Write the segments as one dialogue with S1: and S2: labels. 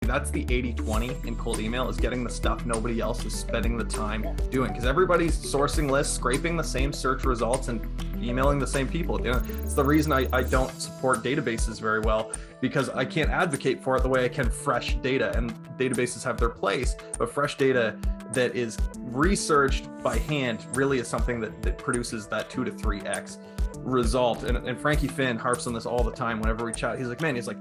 S1: that's the 80-20 in cold email, is getting the stuff nobody else is spending the time doing, because everybody's sourcing lists, scraping the same search results and emailing the same people. You know, it's the reason I don't support databases very well, because I can't advocate for it the way I can fresh data, and databases have their place, but fresh data that is researched by hand really is something that produces that 2 to 3x result. And Frankie Finn harps on this all the time whenever we chat. He's like, man, he's like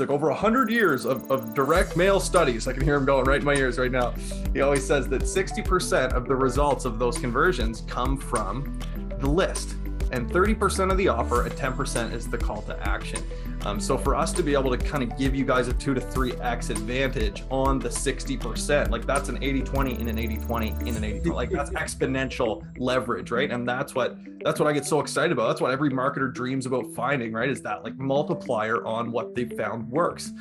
S1: over 100 years of direct mail studies. I can hear him going right in my ears right now. He always says that 60% of the results of those conversions come from the list, and 30% of the offer, and 10% is the call to action. So for us to be able to kind of give you guys a 2 to 3x advantage on the 60%, like that's an 80-20 in an 80-20 in an 80-20, like that's exponential leverage, right? And that's what I get so excited about. That's what every marketer dreams about finding, right? Is that like multiplier on what they found works.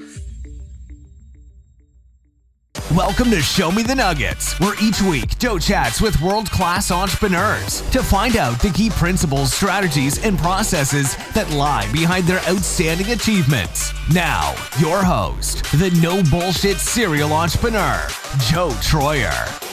S2: Welcome to Show Me the Nuggets, where each week Joe chats with world-class entrepreneurs to find out the key principles, strategies, and processes that lie behind their outstanding achievements. Now, your host, the no bullshit serial entrepreneur, Joe Troyer.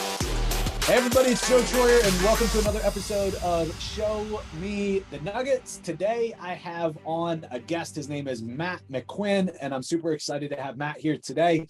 S3: Hey everybody, it's Joe Troyer, and welcome to another episode of Show Me the Nuggets. Today I have on a guest. His name is Matt McQuinn, and I'm super excited to have Matt here today.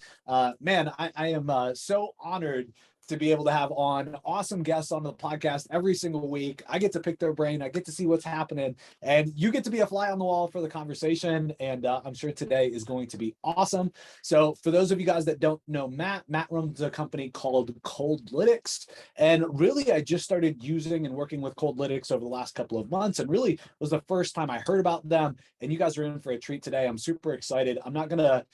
S3: Man, I am so honored to be able to have on awesome guests on the podcast every single week. I get to pick their brain. I get to see what's happening, and you get to be a fly on the wall for the conversation. And I'm sure today is going to be awesome. So for those of you guys that don't know Matt runs a company called Coldlytics. And really, I just started using and working with Coldlytics over the last couple of months, and really was the first time I heard about them. And you guys are in for a treat today. I'm super excited. I'm not going to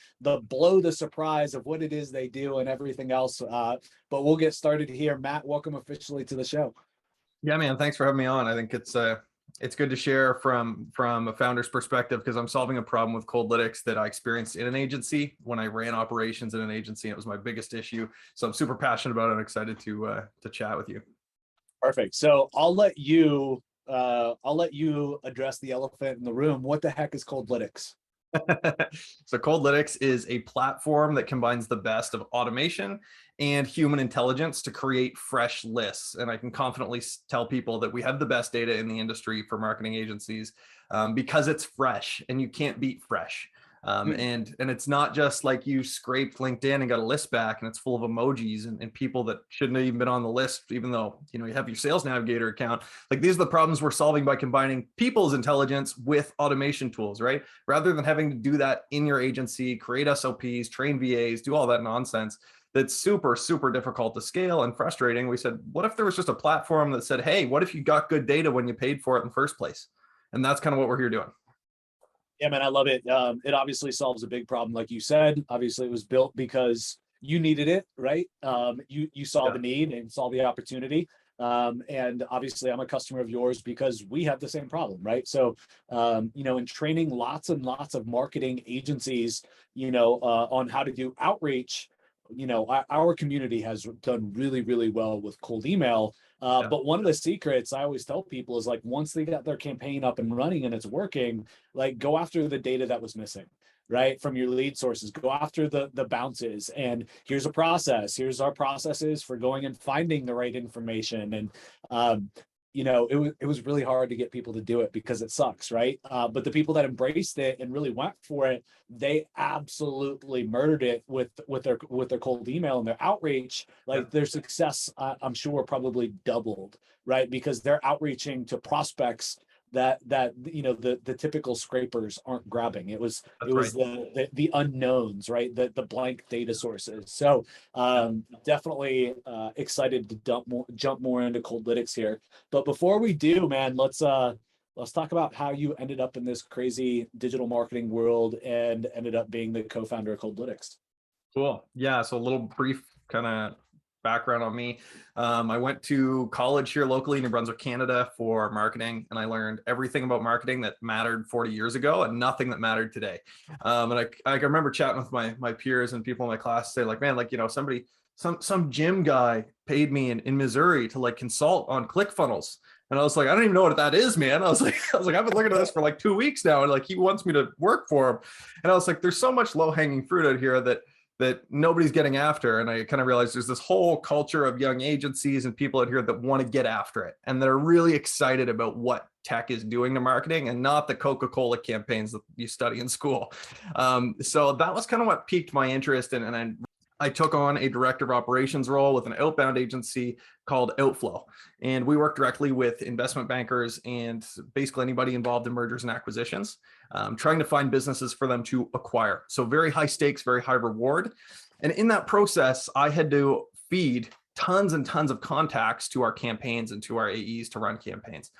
S3: blow the surprise of what it is they do and everything else, but we'll get started here. Matt, welcome officially to the show.
S1: Yeah, man, thanks for having me on. I think it's good to share from a founder's perspective, because I'm solving a problem with Coldlytics that I experienced in an agency when I ran operations in an agency. It was my biggest issue, so I'm super passionate about it and excited to chat with you.
S3: Perfect. So I'll let you address the elephant in the room. What the heck is Coldlytics?
S1: So Coldlytics is a platform that combines the best of automation and human intelligence to create fresh lists. And I can confidently tell people that we have the best data in the industry for marketing agencies, because it's fresh, and you can't beat fresh. And it's not just like you scraped LinkedIn and got a list back and it's full of emojis and people that shouldn't have even been on the list, even though, you know, you have your Sales Navigator account. Like, these are the problems we're solving by combining people's intelligence with automation tools, right? Rather than having to do that in your agency, create SOPs, train VAs, do all that nonsense. That's super, super difficult to scale and frustrating. We said, what if there was just a platform that said, hey, what if you got good data when you paid for it in the first place? And that's kind of what we're here doing.
S3: Yeah, man, I love it. It obviously solves a big problem. Like you said, obviously it was built because you needed it, right? You saw the need and saw the opportunity. And obviously I'm a customer of yours because we have the same problem, right? So, in training lots and lots of marketing agencies, on how to do outreach, our community has done really, really well with cold email. But one of the secrets I always tell people is, like, once they got their campaign up and running and it's working, like, go after the data that was missing, right? From your lead sources, go after the bounces. And here's a process. Here's our processes for going and finding the right information. And, it was really hard to get people to do it because it sucks, right? But the people that embraced it and really went for it, they absolutely murdered it with their cold email and their outreach. Like, their success, I'm sure, probably doubled, right? Because they're outreaching to prospects that the typical scrapers aren't grabbing. It was the unknowns, right? The blank data sources. So definitely excited to jump more into Coldlytics here. But before we do, man, let's talk about how you ended up in this crazy digital marketing world and ended up being the co-founder of Coldlytics.
S1: Cool. Yeah. So a little brief kind of background on me. I went to college here locally in New Brunswick, Canada, for marketing, and I learned everything about marketing that mattered 40 years ago and nothing that mattered today. And I remember chatting with my peers and people in my class, say, like, man, like, somebody, some gym guy paid me in Missouri to, like, consult on ClickFunnels. And I was like, I don't even know what that is, man. I was like, I've been looking at this for like 2 weeks now, and, like, he wants me to work for him. And I was like, there's so much low hanging fruit out here that that nobody's getting after. And I kind of realized there's this whole culture of young agencies and people out here that want to get after it. And they're really excited about what tech is doing to marketing and not the Coca-Cola campaigns that you study in school. So that was kind of what piqued my interest. And I took on a director of operations role with an outbound agency called Outflow. And we work directly with investment bankers and basically anybody involved in mergers and acquisitions, trying to find businesses for them to acquire. So very high stakes, very high reward. And in that process, I had to feed tons and tons of contacts to our campaigns and to our AEs to run campaigns.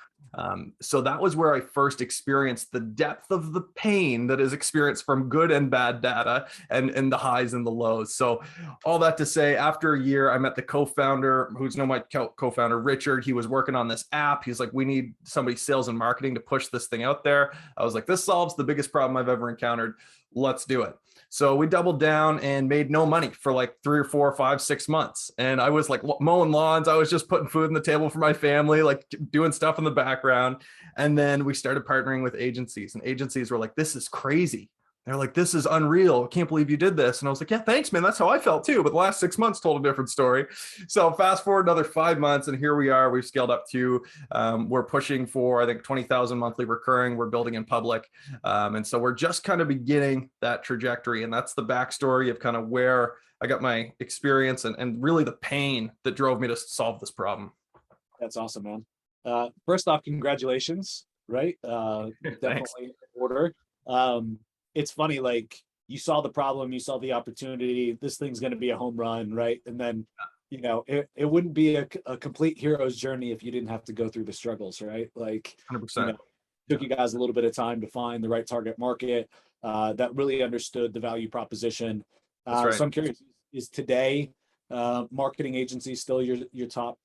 S1: So that was where I first experienced the depth of the pain that is experienced from good and bad data and the highs and the lows. So all that to say, after a year, I met the co-founder, who's my co-founder, Richard. He was working on this app. He's like, we need somebody sales and marketing to push this thing out there. I was like, this solves the biggest problem I've ever encountered. Let's do it. So we doubled down and made no money for like 3 or 4 or 5, 6 months. And I was like mowing lawns. I was just putting food on the table for my family, like doing stuff in the background. And then we started partnering with agencies, and agencies were like, this is crazy. They're like, this is unreal. I can't believe you did this. And I was like, yeah, thanks, man. That's how I felt too. But the last 6 months told a different story. So fast forward another 5 months, and here we are. We've scaled up to, we're pushing for, I think, 20,000 monthly recurring. We're building in public. And so we're just kind of beginning that trajectory. And that's the backstory of kind of where I got my experience and really the pain that drove me to solve this problem.
S3: That's awesome, man. First off, congratulations, right? Definitely in order. It's funny, like you saw the problem, you saw the opportunity, this thing's going to be a home run, right? And then, you know, it wouldn't be a complete hero's journey if you didn't have to go through the struggles, right? Like
S1: 100%.
S3: You know, it took you guys a little bit of time to find the right target market that really understood the value proposition.
S1: That's right.
S3: So I'm curious, is today marketing agency still your top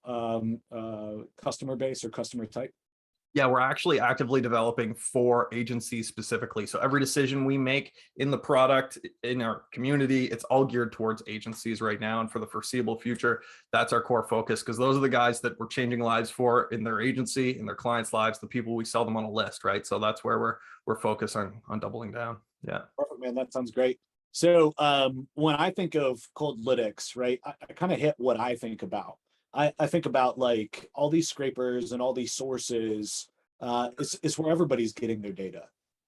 S3: customer base or customer type?
S1: Yeah, we're actually actively developing for agencies specifically. So every decision we make in the product, in our community, it's all geared towards agencies right now. And for the foreseeable future, that's our core focus, because those are the guys that we're changing lives for in their agency, in their clients' lives, the people we sell them on a list, right? So that's where we're focused on doubling down. Yeah.
S3: Perfect, man. That sounds great. So when I think of Coldlytics, right, I kind of hit what I think about. I think about like all these scrapers and all these sources. It's where everybody's getting their data,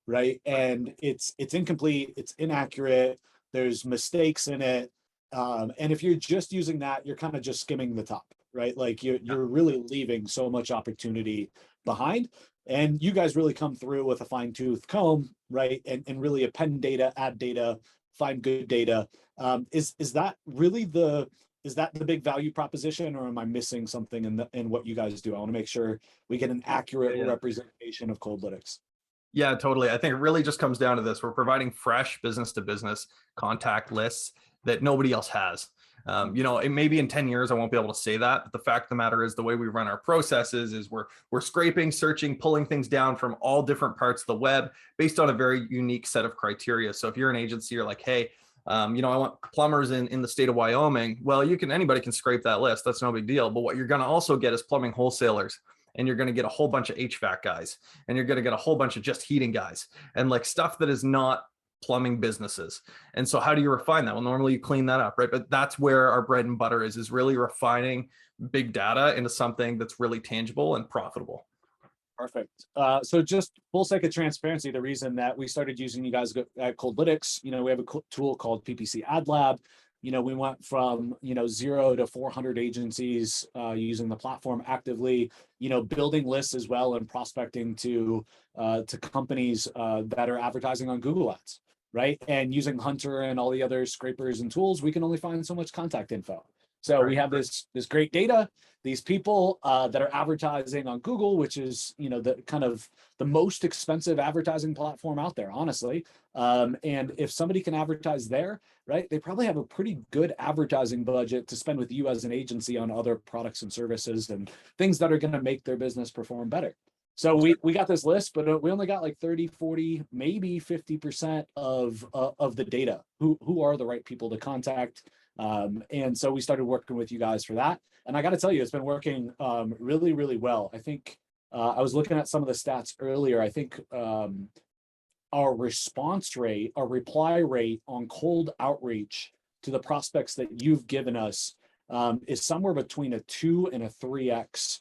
S3: right? And it's incomplete, it's inaccurate, there's mistakes in it. And if you're just using that, you're kind of just skimming the top, right? Like you're really leaving so much opportunity behind. And you guys really come through with a fine-tooth comb, right? And really append data, add data, find good data. Is that really the big value proposition, or am I missing something in what you guys do? I want to make sure we get an accurate representation of Coldlytics.
S1: Yeah, totally. I think it really just comes down to this. We're providing fresh business to business contact lists that nobody else has. You know, it maybe in 10 years, I won't be able to say that. But the fact of the matter is the way we run our processes is we're scraping, searching, pulling things down from all different parts of the web based on a very unique set of criteria. So if you're an agency, you're like, hey, you know, I want plumbers in the state of Wyoming. Well, anybody can scrape that list. That's no big deal. But what you're going to also get is plumbing wholesalers, and you're going to get a whole bunch of HVAC guys, and you're going to get a whole bunch of just heating guys, and like stuff that is not plumbing businesses. And so how do you refine that? Well, normally you clean that up, right? But that's where our bread and butter is really refining big data into something that's really tangible and profitable.
S3: Perfect. So just full sake of transparency, the reason that we started using you guys at Coldlytics, you know, we have a tool called PPC Ad Lab. You know, we went from, 0 to 400 agencies using the platform actively, building lists as well and prospecting to companies that are advertising on Google Ads, right? And using Hunter and all the other scrapers and tools, we can only find so much contact info. So we have this great data, these people that are advertising on Google, which is, the kind of the most expensive advertising platform out there, honestly. And if somebody can advertise there, right, they probably have a pretty good advertising budget to spend with you as an agency on other products and services and things that are going to make their business perform better. So we got this list, but we only got like 30, 40, maybe 50% of the data. Who are the right people to contact? And so we started working with you guys for that. And I got to tell you, it's been working really, really well. I think I was looking at some of the stats earlier. I think our response rate, our reply rate on cold outreach to the prospects that you've given us is somewhere between a 2 and a 3x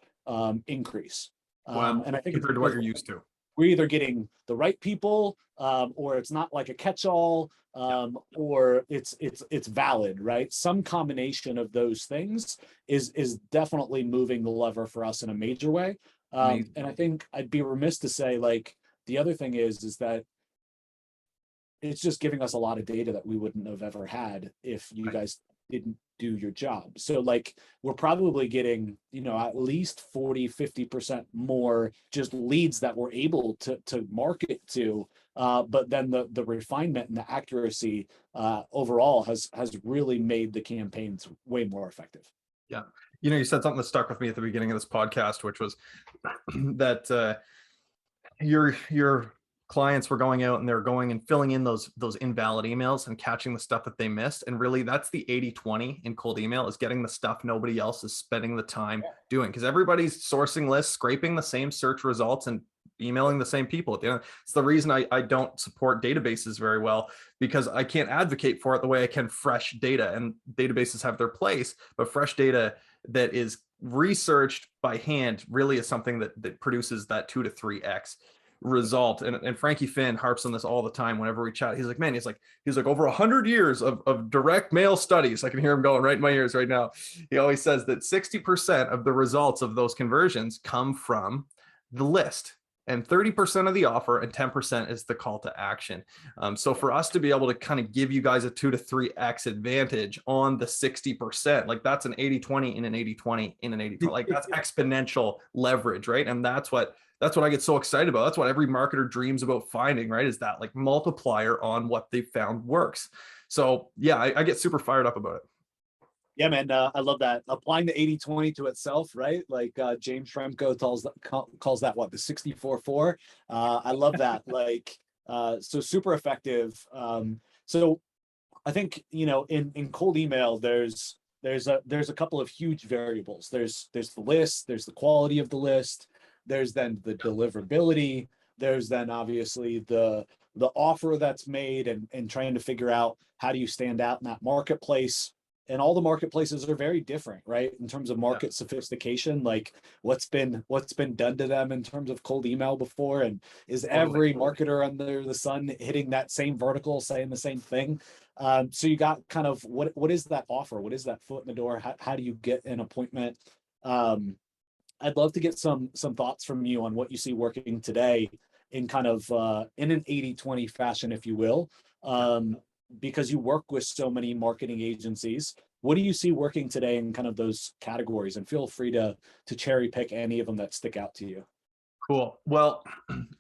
S3: increase.
S1: Wow.
S3: And I think
S1: Compared to what you're used to.
S3: we're either getting the right people, or it's not like a catch-all, or it's valid, right? Some combination of those things is definitely moving the lever for us in a major way. And I think I'd be remiss to say, like, the other thing is that it's just giving us a lot of data that we wouldn't have ever had if you guys didn't do your job. So like, we're probably getting, at least 40-50% more just leads that we're able to market to. But then the refinement and the accuracy overall has really made the campaigns way more effective.
S1: Yeah. You said something that stuck with me at the beginning of this podcast, which was that your clients were going out and they're going and filling in those invalid emails and catching the stuff that they missed. And really that's the 80-20 in cold email, is getting the stuff nobody else is spending the time doing, because everybody's sourcing lists, scraping the same search results and emailing the same people. It's the reason I don't support databases very well, because I can't advocate for it the way I can fresh data, and databases have their place, but fresh data that is researched by hand really is something that produces that 2 to 3x result. And Frankie Finn harps on this all the time whenever we chat. He's like, man, he's like over 100 years of direct mail studies. I can hear him going right in my ears right now. He always says that 60% of the results of those conversions come from the list, and 30% of the offer, and 10% is the call to action. So for us to be able to kind of give you guys a 2 to 3x advantage on the 60%, like that's an 80-20 in an 80-20 in an 80-20, like that's exponential leverage, right? And that's what I get so excited about. That's what every marketer dreams about finding, right? Is that like multiplier on what they found works. So yeah, I get super fired up about it.
S3: Yeah, man, I love that. Applying the 80-20 to itself, right? Like James Schramko calls that what, the 64-4. I love that. Like, so super effective. So I think, in cold email, there's a couple of huge variables. There's the list, there's the quality of the list, there's then the deliverability, there's then obviously the offer that's made, and trying to figure out how do you stand out in that marketplace. And all the marketplaces are very different, right? In terms of market sophistication, like what's been done to them in terms of cold email before, and is every marketer under the sun hitting that same vertical, saying the same thing? So you got kind of what is that offer? What is that foot in the door? How do you get an appointment? I'd love to get some thoughts from you on what you see working today in kind of in an 80-20 fashion, if you will. Because you work with so many marketing agencies, what do you see working today in kind of those categories? And feel free to cherry pick any of them that stick out to you.
S1: Cool. Well,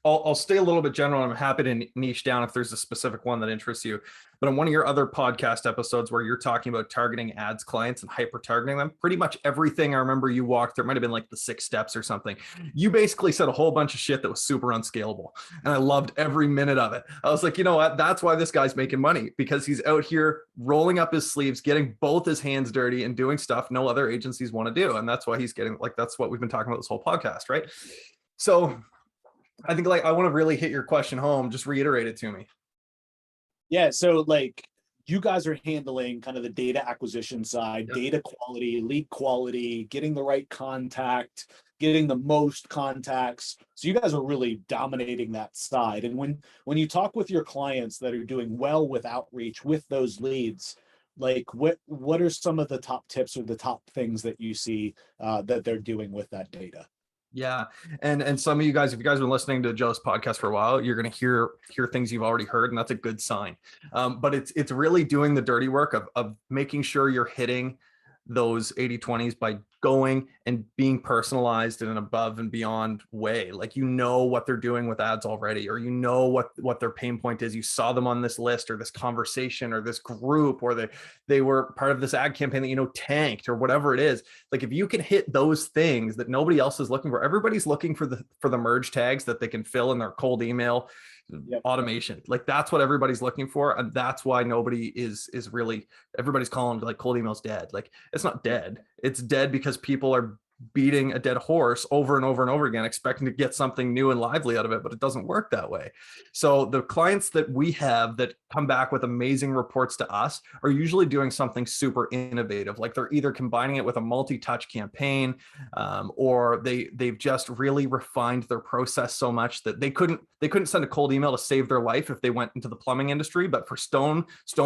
S1: I'll stay a little bit general. I'm happy to niche down if there's a specific one that interests you. But on one of your other podcast episodes where you're talking about targeting ads clients and hyper targeting them, pretty much everything I remember you walked through, it might have been like the 6 steps or something. You basically said a whole bunch of shit that was super unscalable. And I loved every minute of it. I was like, you know what? That's why this guy's making money, because he's out here rolling up his sleeves, getting both his hands dirty and doing stuff no other agencies want to do. And that's why he's getting, like, that's what we've been talking about this whole podcast, right? So I think, like, I want to really hit your question home. Just reiterate it to me.
S3: Yeah. So like, you guys are handling kind of the data acquisition side, data quality, lead quality, getting the right contact, getting the most contacts. So you guys are really dominating that side. And when you talk with your clients that are doing well with outreach, with those leads, like what are some of the top tips or the top things that you see that they're doing with that data?
S1: Yeah. And some of you guys, if you guys have been listening to Joe's podcast for a while, you're going to hear things you've already heard, and that's a good sign. But it's really doing the dirty work of making sure you're hitting those 80-20s by going and being personalized in an above and beyond way. Like, you know what they're doing with ads already, or you know what their pain point is. You saw them on this list or this conversation or this group, or they were part of this ad campaign that tanked, or whatever it is. Like, if you can hit those things that nobody else is looking for, everybody's looking for the merge tags that they can fill in their cold email automation. Like, that's what everybody's looking for, and that's why nobody is really, everybody's calling like cold email's dead. Like, it's not dead. It's dead because people are beating a dead horse over and over and over again, expecting to get something new and lively out of it, but it doesn't work that way. So the clients that we have that come back with amazing reports to us are usually doing something super innovative. Like they're either combining it with a multi-touch campaign, or they've just really refined their process so much that they couldn't send a cold email to save their life if they went into the plumbing industry. But for stone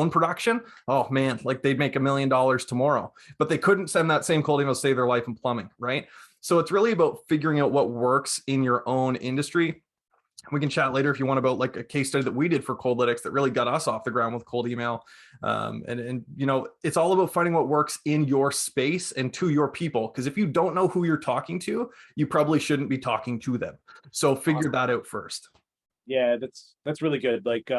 S1: production, oh man, like they'd make $1 million tomorrow, but they couldn't send that same cold email to save their life in plumbing, right? So it's really about figuring out what works in your own industry. We can chat later if you want about like a case study that we did for Coldlytics that really got us off the ground with cold email. And you know, it's all about finding what works in your space and to your people. Because if you don't know who you're talking to, you probably shouldn't be talking to them. So figure that out first.
S3: Yeah, that's really good. Like,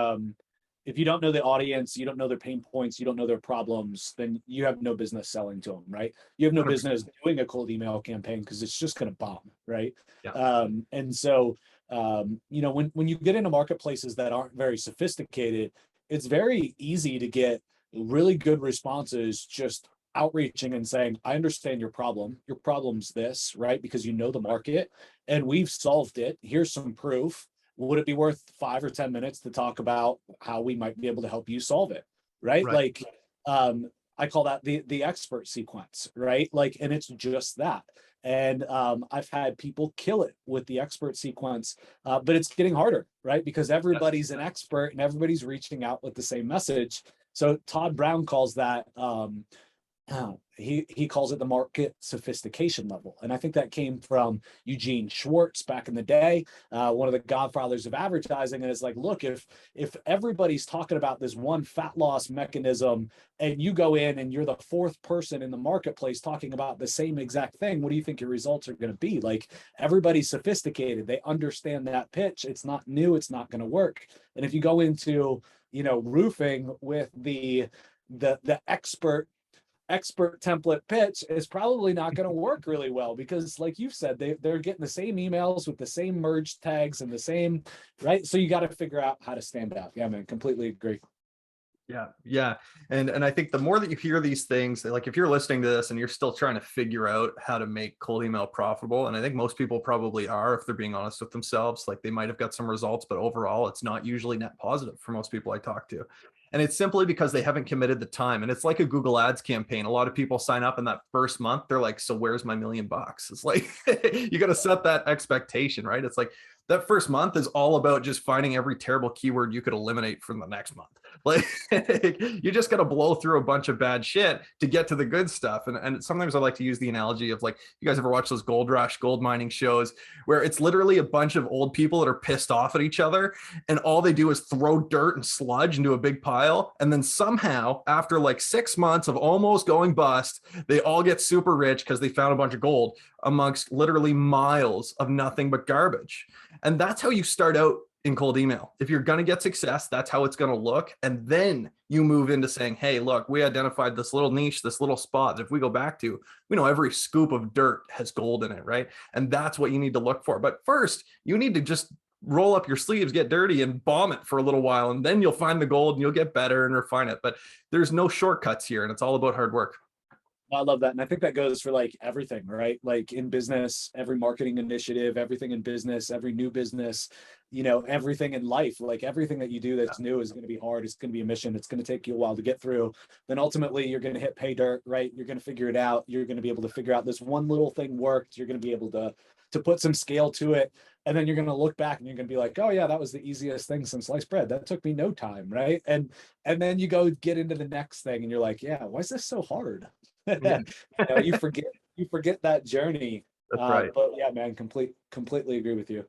S3: if you don't know the audience, you don't know their pain points, you don't know their problems, then you have no business selling to them, right? You have no
S1: 100%.
S3: business doing a cold email campaign because it's just going to bomb, right?
S1: Yeah.
S3: And so, you know, when you get into marketplaces that aren't very sophisticated, it's very easy to get really good responses just outreaching and saying, I understand your problem. Your problem's this, right? Because you know the market and we've solved it. Here's some proof. Would it be worth 5 or 10 minutes to talk about how we might be able to help you solve it? Right.
S1: Right.
S3: Like, I call that the expert sequence, right? Like, and it's just that. And I've had people kill it with the expert sequence, but it's getting harder, right? Because everybody's an expert and everybody's reaching out with the same message. So Todd Brown calls that, he calls it the market sophistication level. And I think that came from Eugene Schwartz back in the day, one of the godfathers of advertising. And it's like, look, if everybody's talking about this one fat loss mechanism and you go in and you're the fourth person in the marketplace talking about the same exact thing, what do you think your results are going to be? Like, everybody's sophisticated. They understand that pitch. It's not new. It's not going to work. And if you go into, you know, roofing with the expert template pitch, is probably not going to work really well because, like you've said, they're getting the same emails with the same merge tags and the same, right? So you got to figure out how to stand out. Yeah, man, completely agree.
S1: Yeah. And I think the more that you hear these things, like if you're listening to this and you're still trying to figure out how to make cold email profitable, and I think most people probably are, if they're being honest with themselves, like they might have got some results, but overall it's not usually net positive for most people I talk to. And it's simply because they haven't committed the time. And it's like a Google Ads campaign. A lot of people sign up in that first month. They're like, so where's my $1 million? It's like, you got to set that expectation, right? It's like that first month is all about just finding every terrible keyword you could eliminate from the next month. Like you just got to blow through a bunch of bad shit to get to the good stuff. And sometimes I like to use the analogy of, like, you guys ever watch those gold rush, gold mining shows where it's literally a bunch of old people that are pissed off at each other. And all they do is throw dirt and sludge into a big pile. And then somehow after like 6 months of almost going bust, they all get super rich because they found a bunch of gold amongst literally miles of nothing but garbage. And that's how you start out in cold email. If you're going to get success, that's how it's going to look. And then you move into saying, hey, look, we identified this little niche, this little spot that if we go back to, we know every scoop of dirt has gold in it, right? And that's what you need to look for. But first, you need to just roll up your sleeves, get dirty and bomb it for a little while. And then you'll find the gold and you'll get better and refine it. But there's no shortcuts here. And it's all about hard work.
S3: I love that. And I think that goes for like everything, right? Like in business, every marketing initiative, everything in business, every new business, you know, everything in life, like everything that you do that's new is going to be hard. It's going to be a mission. It's going to take you a while to get through. Then ultimately you're going to hit pay dirt, right? You're going to figure it out. You're going to be able to figure out this one little thing worked. You're going to be able to put some scale to it. And then you're going to look back and you're going to be like, oh yeah, that was the easiest thing since sliced bread. That took me no time. Right. And then you go get into the next thing and you're like, yeah, why is this so hard? You forget that journey.
S1: That's right.
S3: But yeah, man, completely agree with you.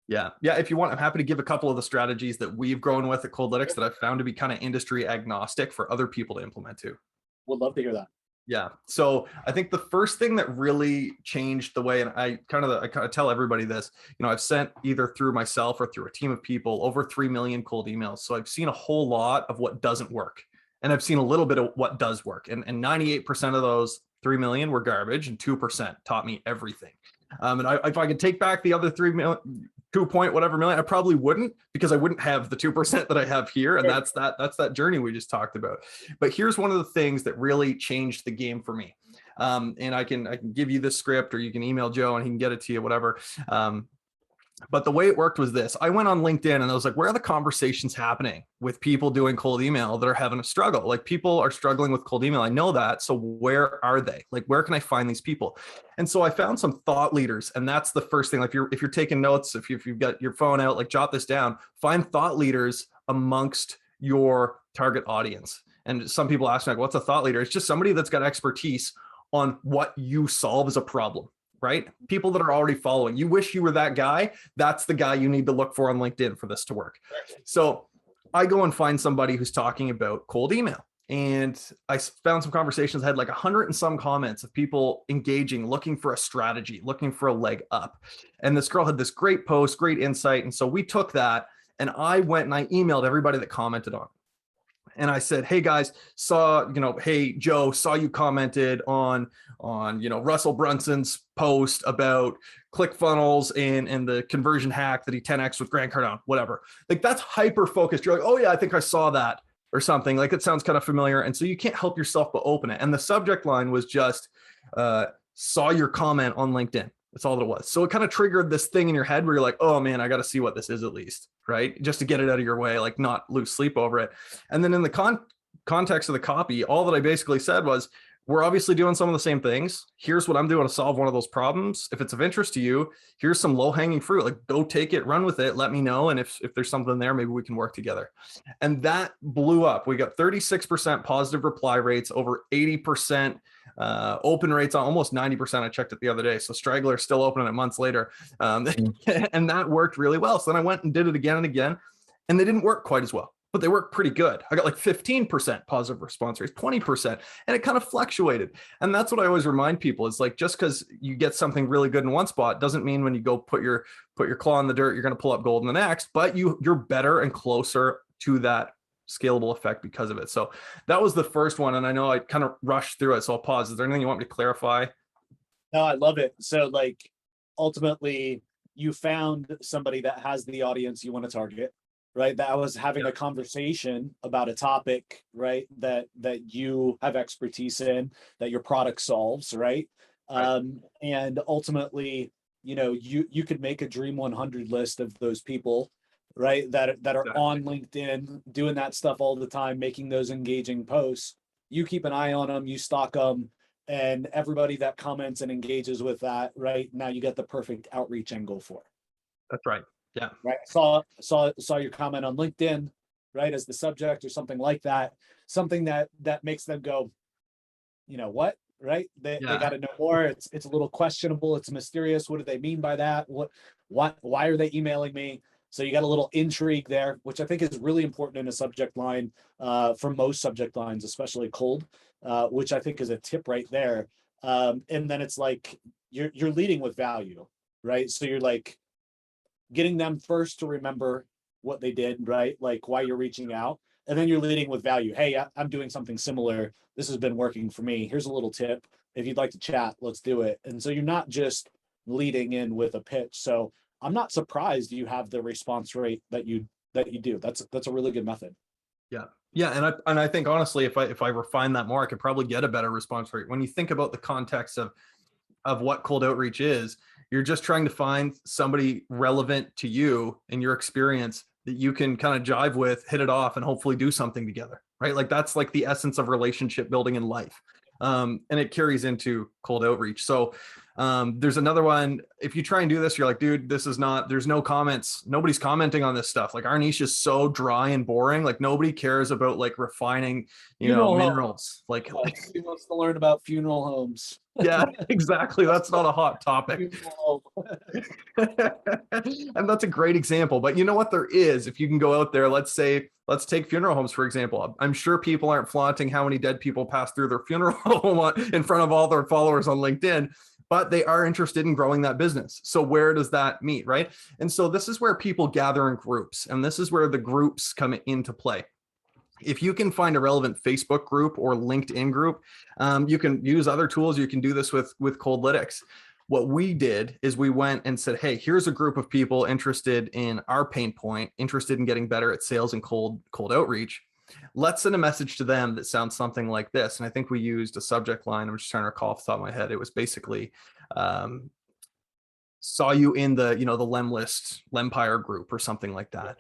S1: Yeah. If you want, I'm happy to give a couple of the strategies that we've grown with at Coldlytics that I've found to be kind of industry agnostic for other people to implement too.
S3: Would love to hear that.
S1: Yeah. So I think the first thing that really changed the way, and I kind of tell everybody this, you know, I've sent either through myself or through a team of people over 3 million cold emails. So I've seen a whole lot of what doesn't work. And I've seen a little bit of what does work. And 98% of those 3 million were garbage and 2% taught me everything. And if I could take back the other 3 million, 2 point whatever million, I probably wouldn't, because I wouldn't have the 2% that I have here. And that's that journey we just talked about. But here's one of the things that really changed the game for me. And I can give you the script, or you can email Joe and he can get it to you, whatever. But the way it worked was this. I went on LinkedIn and I was like, where are the conversations happening with people doing cold email that are having a struggle? Like, people are struggling with cold email. I know that. So where are they? Like, where can I find these people? And so I found some thought leaders. And that's the first thing. Like, if you're taking notes, if you've got your phone out, like, jot this down, find thought leaders amongst your target audience. And some people ask me, like, what's a thought leader? It's just somebody that's got expertise on what you solve as a problem. Right? People that are already following. You wish you were that guy. That's the guy you need to look for on LinkedIn for this to work. So I go and find somebody who's talking about cold email. And I found some conversations, I had like 100 and some comments of people engaging, looking for a strategy, looking for a leg up. And this girl had this great post, great insight. And so we took that and I went and I emailed everybody that commented on it. And I said, hey guys, hey Joe, saw you commented on Russell Brunson's post about ClickFunnels and the conversion hack that he 10x with Grant Cardone, whatever. Like, that's hyper focused. You're like, oh yeah, I think I saw that or something. Like, it sounds kind of familiar. And so you can't help yourself but open it. And the subject line was just, saw your comment on LinkedIn. That's all that it was. So it kind of triggered this thing in your head where you're like, oh man, I got to see what this is at least, right? Just to get it out of your way, like not lose sleep over it. And then in the context of the copy, all that I basically said was, we're obviously doing some of the same things. Here's what I'm doing to solve one of those problems. If it's of interest to you, here's some low hanging fruit. Like, go take it, run with it. Let me know. And if there's something there, maybe we can work together. And that blew up. We got 36% positive reply rates, over 80% open rates, on almost 90%. I checked it the other day. So Straggler's still opening it months later. And that worked really well. So then I went and did it again and again, and they didn't work quite as well, but they worked pretty good. I got like 15% positive response rates, 20%, and it kind of fluctuated. And that's what I always remind people is, like, just because you get something really good in one spot doesn't mean when you go put your claw in the dirt, you're going to pull up gold in the next, but you're better and closer to that scalable effect because of it. So that was the first one. And I know I kind of rushed through it, so I'll pause. Is there anything you want me to clarify?
S3: No, I love it. So, like, ultimately you found somebody that has the audience you want to target, right? That was having a conversation about a topic, right? That you have expertise in, that your product solves, right? And ultimately, you could make a dream 100 list of those people, right? That are on LinkedIn, doing that stuff all the time, making those engaging posts. You keep an eye on them, you stalk them, and everybody that comments and engages with that, right? Now you get the perfect outreach angle for it.
S1: That's right. Yeah.
S3: Right. Saw your comment on LinkedIn, right, as the subject or something like that. Something that makes them go, you know what, right? They got to know more. It's a little questionable. It's mysterious. What do they mean by that? Why are they emailing me? So you got a little intrigue there, which I think is really important in a subject line, for most subject lines, especially cold, which I think is a tip right there. And then it's like you're leading with value, right? So you're like getting them first to remember what they did, right? Like why you're reaching out. And then you're leading with value. Hey, I'm doing something similar. This has been working for me. Here's a little tip. If you'd like to chat, let's do it. And so you're not just leading in with a pitch. So I'm not surprised you have the response rate that you do. That's a really good method.
S1: Yeah. And I think honestly, if I refine that more, I could probably get a better response rate. When you think about the context of what cold outreach is, you're just trying to find somebody relevant to you and your experience that you can kind of jive with, hit it off, and hopefully do something together, right? Like that's like the essence of relationship building in life. And it carries into cold outreach. So there's another one. If you try and do this, you're like, dude, there's no comments. Nobody's commenting on this stuff. Like our niche is so dry and boring. Like nobody cares about like refining, minerals. Like
S3: he wants to learn about funeral homes.
S1: Yeah, exactly. That's not a hot topic. And that's a great example. But you know what there is, if you can go out there, let's take funeral homes, for example. I'm sure people aren't flaunting how many dead people pass through their funeral home in front of all their followers on LinkedIn, but they are interested in growing that business. So where does that meet, right? And so this is where people gather in groups, and this is where the groups come into play. If you can find a relevant Facebook group or LinkedIn group, you can use other tools. You can do this with Coldlytics. What we did is we went and said, hey, here's a group of people interested in our pain point, interested in getting better at sales and cold outreach. let's send a message to them that sounds something like this. And I think we used a subject line. I'm just trying to recall off the top of my head. It was basically, saw you in the, the Lempire group or something like that.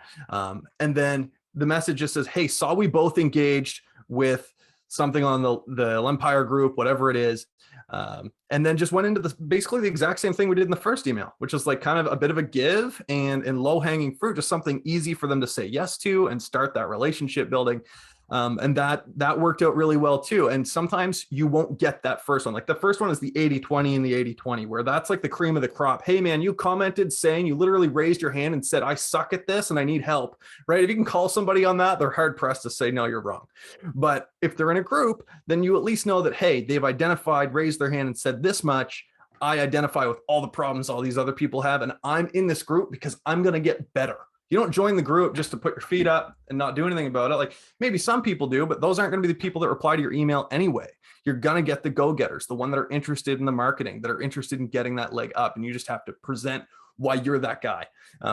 S1: And then the message just says, hey, saw we both engaged with something on the Lempire group, whatever it is. And then just went into basically the exact same thing we did in the first email, which is like kind of a bit of a give and low hanging fruit, just something easy for them to say yes to and start that relationship building. And that worked out really well too. And sometimes you won't get that first one. Like the first one is the 80-20 and the 80-20, where that's like the cream of the crop. Hey man, you commented saying, you literally raised your hand and said, I suck at this and I need help, right? If you can call somebody on that, they're hard pressed to say, no, you're wrong. But if they're in a group, then you at least know that, hey, they've identified, raised their hand and said this much. I identify with all the problems all these other people have, and I'm in this group because I'm going to get better. You don't join the group just to put your feet up and not do anything about it. Like maybe some people do, but those aren't going to be the people that reply to your email anyway. You're going to get the go-getters, the one that are interested in the marketing, that are interested in getting that leg up. And you just have to present why you're that guy.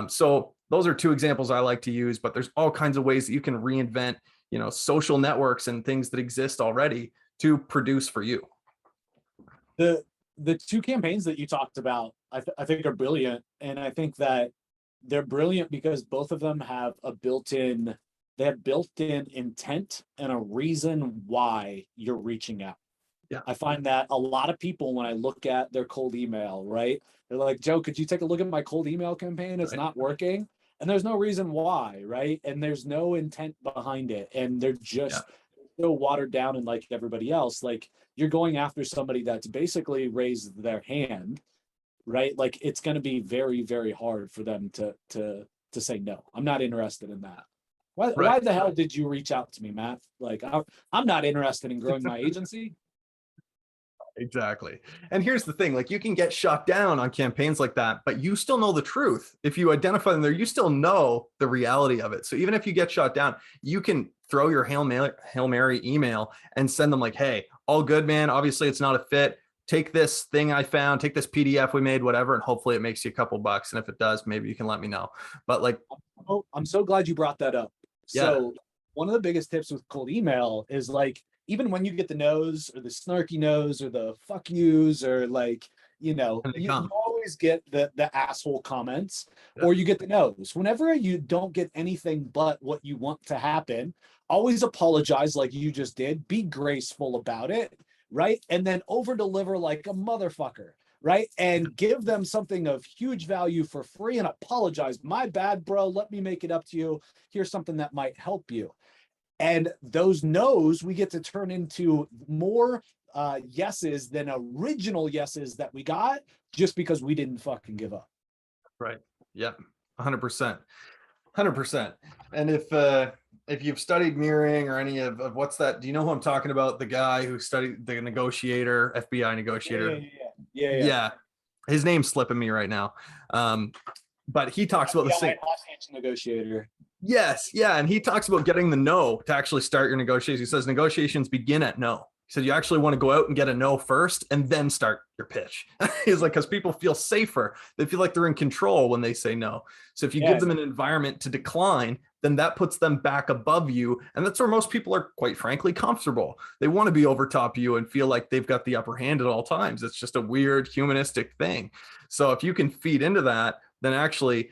S1: So those are two examples I like to use, but there's all kinds of ways that you can reinvent, social networks and things that exist already to produce for you.
S3: The two campaigns that you talked about, I think are brilliant. And I think that they're brilliant because both of them have built-in intent and a reason why you're reaching out.
S1: Yeah.
S3: I find that a lot of people, when I look at their cold email, right, they're like, Joe, could you take a look at my cold email campaign? It's not working. And there's no reason why, right? And there's no intent behind it. And they're just so watered down and like everybody else. Like you're going after somebody that's basically raised their hand, right? Like it's going to be very, very hard for them to say, no, I'm not interested in that. Why the hell did you reach out to me, Matt? Like I'm not interested in growing my agency.
S1: Exactly. And here's the thing, like you can get shot down on campaigns like that, but you still know the truth. If you identify them there, you still know the reality of it. So even if you get shot down, you can throw your Hail Mary email and send them like, hey, all good, man. Obviously it's not a fit. Take this thing I found, take this PDF we made, whatever, and hopefully it makes you a couple bucks. And if it does, maybe you can let me know. But like,
S3: oh, I'm so glad you brought that up.
S1: Yeah.
S3: So one of the biggest tips with cold email is like, even when you get the no's or the snarky no's or the fuck yous or like, you always get the asshole comments or you get the no's. Whenever you don't get anything but what you want to happen, always apologize like you just did. Be graceful about it, right? And then over deliver like a motherfucker, right? And give them something of huge value for free and apologize. My bad, bro. Let me make it up to you. Here's something that might help you. And those no's we get to turn into more yeses than original yeses that we got just because we didn't fucking give up.
S1: Right. Yeah. 100%. 100%. And if you've studied mirroring or any of what's that, do you know who I'm talking about? The guy who studied the negotiator, FBI negotiator. Yeah. His name's slipping me right now. But he talks about the same
S3: negotiator.
S1: Yes. Yeah. And he talks about getting the no to actually start your negotiations. He says negotiations begin at no. He said you actually want to go out and get a no first and then start your pitch. He's like, because people feel safer. They feel like they're in control when they say no. So if you give them an environment to decline, then that puts them back above you. And that's where most people are, quite frankly, comfortable. They want to be over top of you and feel like they've got the upper hand at all times. It's just a weird humanistic thing. So if you can feed into that, then actually,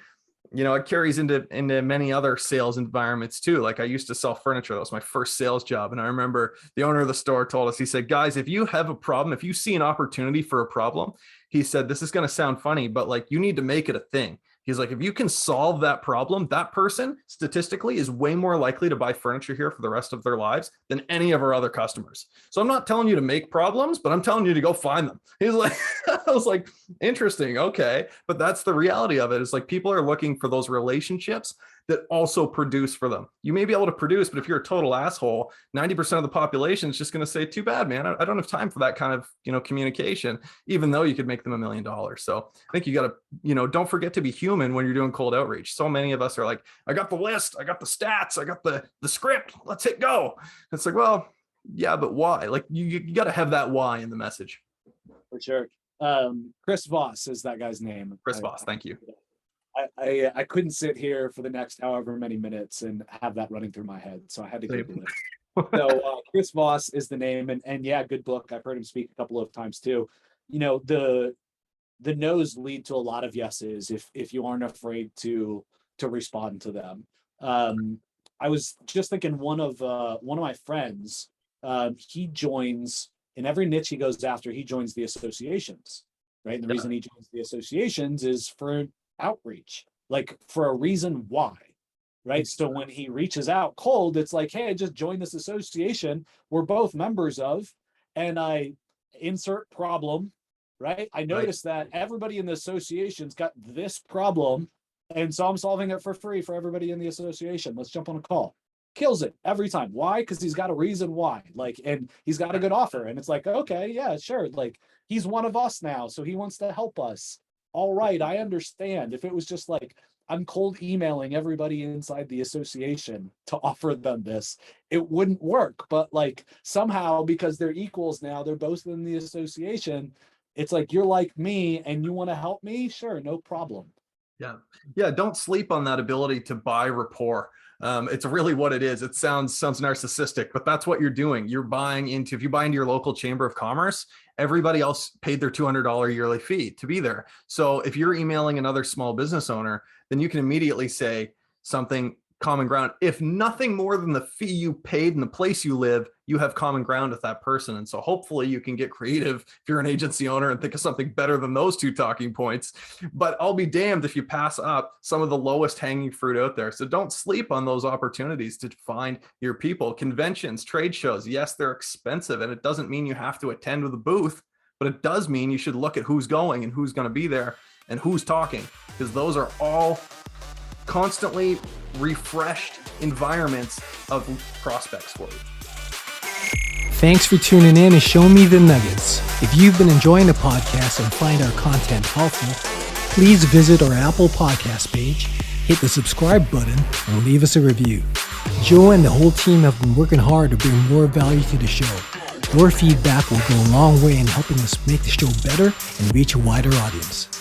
S1: it carries into many other sales environments too. Like I used to sell furniture. That was my first sales job. And I remember the owner of the store told us, he said, guys, if you have a problem, if you see an opportunity for a problem, he said, this is going to sound funny, but like you need to make it a thing. He's like, if you can solve that problem, that person statistically is way more likely to buy furniture here for the rest of their lives than any of our other customers. So I'm not telling you to make problems, but I'm telling you to go find them. He's like, I was like, interesting. Okay. But that's the reality of it. It's like people are looking for those relationships that also produce for them. You may be able to produce, but if you're a total asshole, 90% of the population is just going to say, too bad, man. I don't have time for that kind of, communication, even though you could make them $1 million. So I think you got to, don't forget to be human when you're doing cold outreach. So many of us are like, I got the list, I got the stats, I got the script, let's hit go. It's like, well, yeah, but why? Like you got to have that why in the message.
S3: For sure. Chris Voss is that guy's name.
S1: Chris Voss. Thank you.
S3: I couldn't sit here for the next however many minutes and have that running through my head, so I had to Google it. So Chris Voss is the name, and yeah, good book. I've heard him speak a couple of times too. The no's lead to a lot of yeses if you aren't afraid to respond to them. I was just thinking one of my friends, he joins in every niche he goes after, he joins the associations, right? And the reason he joins the associations is for outreach, like for a reason why, right? So when he reaches out cold, it's like, hey, I just joined this association we're both members of, and I insert problem, right? I noticed that everybody in the association's got this problem, and so I'm solving it for free for everybody in the association. Let's jump on a call. Kills it every time. Why? Because he's got a reason why. Like, and he's got a good offer. And it's like, okay, yeah, sure. Like, he's one of us now, so he wants to help us. All right, I understand. If it was just like, I'm cold emailing everybody inside the association to offer them this, it wouldn't work. But like, somehow, because they're equals now, they're both in the association, it's like, you're like me and you want to help me? Sure, no problem.
S1: Yeah. Don't sleep on that ability to buy rapport. It's really what it is. It sounds narcissistic, but that's what you're doing. You're buying into, if you buy into your local chamber of commerce, everybody else paid their $200 yearly fee to be there. So if you're emailing another small business owner, then you can immediately say something common ground. If nothing more than the fee you paid and the place you live, you have common ground with that person. And so hopefully you can get creative if you're an agency owner and think of something better than those two talking points. But I'll be damned if you pass up some of the lowest hanging fruit out there. So don't sleep on those opportunities to find your people. Conventions, trade shows, yes, they're expensive, and it doesn't mean you have to attend with a booth, but it does mean you should look at who's going and who's going to be there and who's talking, because those are all constantly refreshed environments of prospects for you.
S4: Thanks for tuning in and Show Me the Nuggets. If you've been enjoying the podcast and find our content helpful, please visit our Apple Podcast page, hit the subscribe button, and leave us a review. Joe and the whole team have been working hard to bring more value to the show. Your feedback will go a long way in helping us make the show better and reach a wider audience.